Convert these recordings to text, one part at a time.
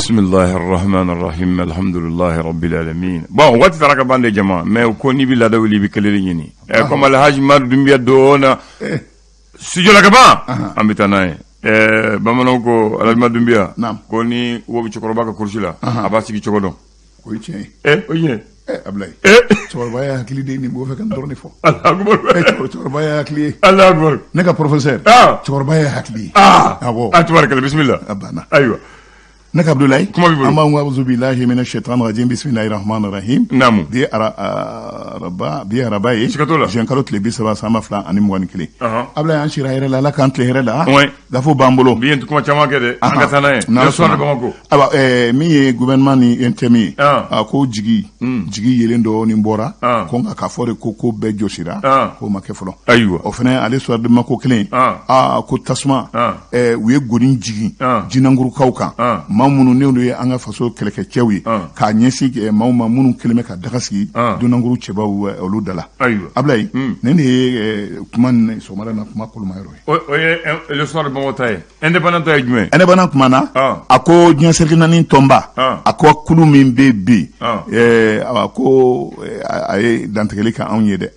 Bismillahir Rahmanir Rahim. Alhamdulillahi Rabbil Alamin. Bon, wati taraka bande jama, mais ko ni bi la dawli bi kelele nyini. Comme Al Hajj Mar Dumbia dona studio la gaba ambitana bamano ko Al Hajj Mar Dumbia ko ni wobi chokoroba ka kursila abasi ki chokodon ko yiti oye ablay chokoroba ya hakili de ni bo fekan dorni fo Allah akbar chokoroba ya hakili Allah akbar neka professeur chokoroba ya hakili abo atbaraka bismillah abana aywa naka Abdoulaye kuma bibu amma wa uzu billahi minash shaitanir rajim bismillahir rahmanir rahim namu bi araba bi araba yi Shikatola. jen karot le bisaba sama fla ani mwani kili Abdoulaye an shira hera la kan tle hera la ouais gafo bambolo bien kuma chama kede anga sana yo so na bamako aba mi gouvernement ni entemi ko jigi yelen do ni mbora ko nga ka fore ko be joshira ko make folo aywa o fene ale so de mako klen ko tasma we godin jigi jinanguru kawka mamunu ne ye anga faso keleke cewi ka nyesi mamma munu keleme ka dagasi dunanguru cheba olu dala Ablaye ne ne kuma so mara na kuma kolma yero oye le soir de bon taille indépendant ay jume indépendant kuma na ako nyen serkina ni tomba ako kulu min bebe ako ay dantegeli ka onye de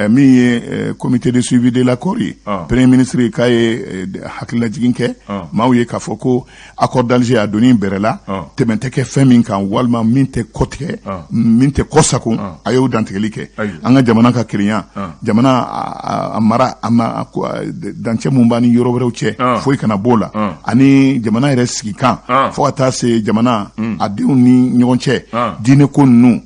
mi comité de suivi de l'accord premier ministre kay hakila jiginke mawye ka foko accord d'Alger a donné berela tementeke femin kan walma minte kotke minte kosako ayo dantegeli ke anga jamana ka kriya jamana amara ama danche mumbani yorobrew che foi kana bola ani jamana ere sigi kan fo ata se jamana adew ni nyonche dine ko nu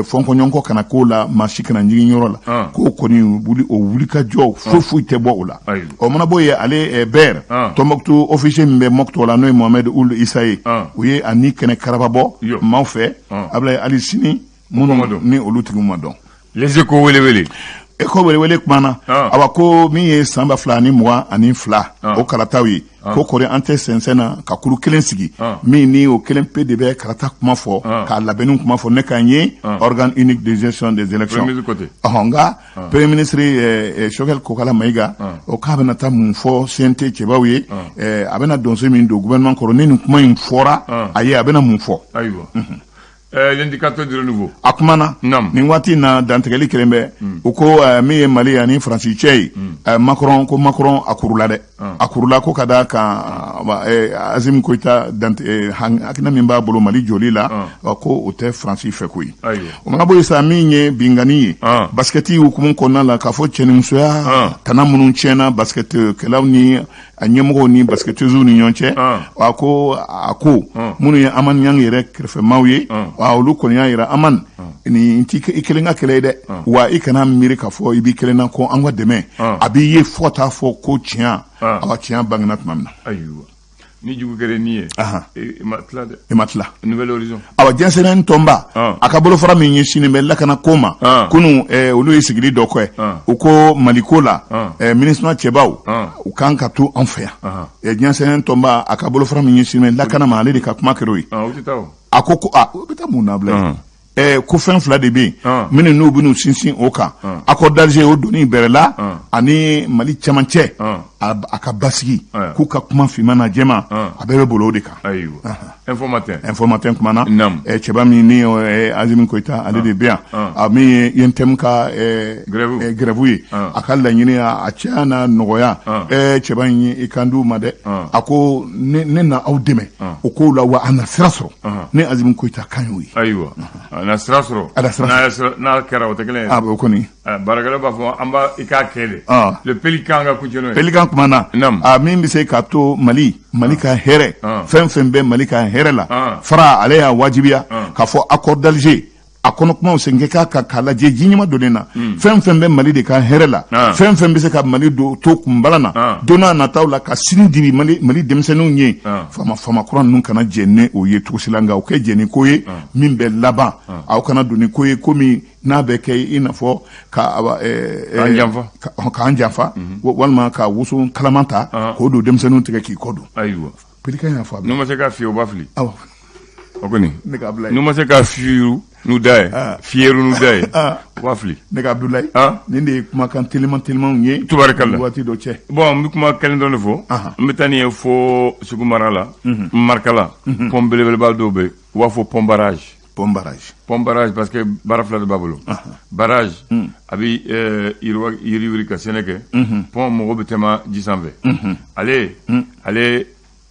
fonko nyonko kana ko la mashikana nyigi nyorola ko koni wuli ka jo fofu te bo la o mona boye ale ber tomboktu officier mbe mokto la noy Mohamed Ould Isaye uye ani kene karababo mawfe Ablaye Ali Sini munu ni olutigu madon les échos wele eko wele kumana abako mi ye samba flani mwa ani fla o karatawi ko kore ante sensena ka kulu kelen sigi mi ni o kelen PDB karata kuma fo ka labenu kuma fo ne kanye organe unique de gestion des élections ahonga premier ministre Choguel Kokala Maïga o ka bana ta mun fo CNT chebawi abena donso min do gouvernement korone ni kuma in fora aye abena mun fo aywa l'indicateur de renouveau akumana ni wati na dantegeli kelembe uko mi Mali ani Francis Chey Macron akurula de akurula ko kada ka Azim Koita akina mimba bolo Mali jolila ko ote Francis fekui o mangabo isa minye bingani basketi hukumu konna la kafo cheni musoya tanamunun chena basket kelawni anyemgo ni basketezu ni nyonche ako munu ya aman yang yere krefe mawye olu ko nya aman ni intike ikelenga kelede wa ikana miri ka fo ibi kelena ko angwa deme abi ye fota fo ko tia awa tia bangna mamna aywa ni jugu gere niye matla nouvel horizon awa jensenen tomba akabolo fara min yishini bella kana koma kunu olu isigiri dokwe uko malikola ministre Chebaw ukanka tu enfer jensenen tomba akabolo fara min yishini bella kana ma ale ka kuma keroi akoko beta munable ko fen fla de be mine no bunu sinsin oka accord d'Alger o doni berela ani Mali chamanche aka basigi ku ka kuma fi mana jema abere bolo de ka aywa informateur kuma na cheba mi ni Azim Koita ale de bien ami yentem ka grevu akalla nyini a chana nogoya cheba ni ikandu made ako ne na awdeme o ko la wa ana sirasro ne Azim Koita kanyoyi aywa na sirasro na kera o tekele koni baragala ba fo amba ikakele le pelikan ga kujono pelikan kumana min bi se ka to Mali ka here fem be Mali ka here la fara ale ya wajibiya ka fo accord d'Alger akono kuma usenge ka kala je jinyima donena fem be Mali de ka here la fem be se ka Mali do to kumbalana dona na tawla ka sindi Mali demsenu nye fama kuran nun kana jenne o ye tusilanga o ke jeni ko ye min be laba aw kana doni ko ye komi na be kay ina fo ka anjanfa walma ka wusu kalamanta ko do demsenu tege ki kodo aywa pelika ya fa no ma se ka fi o bafli o kɔni ne ka Abdoulaye n'u ma se ka fiyeru n'u da ye fiyeru n'u da ye u b'a fili ne ka Abdoulaye nin de ye kumakan teliman ye tubarikala waati dɔ cɛ bon n bɛ kuma kelen dɔrɔn de fɔ n bɛ taa nin ye fo Segu mara la Marikala pont belebeleba dɔw bɛ yen u b'a fɔ pont barrage parce que baara fila de b'a bolo barrage a bɛ yiriwiri ka sɛnɛ kɛ pont mɔgɔ bɛ tɛmɛ ji sanfɛ ale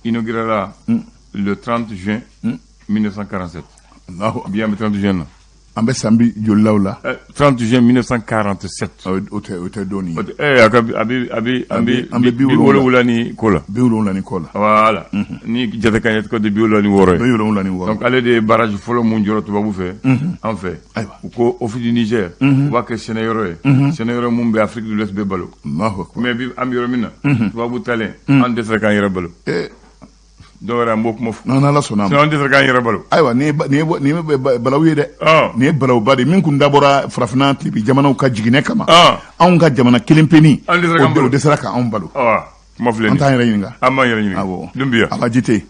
inaugurera le 30 juin 1947 bi an bɛ 30 juin na an bɛ san bi jolilaw la 30 juin 1947 o tɛ dɔɔni a bɛ bi wolonwula ni ko la voilà ni jate kan ye ko de bi wolonwula ni wɔɔrɔ ye donc ale de ye barrage fɔlɔ mun jɔra tubabu fɛ an fɛ u ko office du Niger u b'a kɛ sɛnɛyɔrɔ ye sɛnɛyɔrɔ mun bɛ Afrique de l'Ouest bɛ balo mais bi an bɛ yɔrɔ min na tubabu talen an dɛsɛra k'an yɛrɛ balo dɔwɛrɛ an b'o kuma fɔ n'ala sɔnna an tɛ se k'an yɛrɛ balo ayiwa nin ye balawu ye dɛ nin ye balawuba de min kun dabɔra farafinna tilebi jamanaw ka jiginɛ kama anw ka jamana kelen penin o dɛsɛra k'anw balo kuma filɛ an t'an yɛrɛ ɲininka an b'an yɛrɛ ɲininka awɔ Dumbuya Ala jite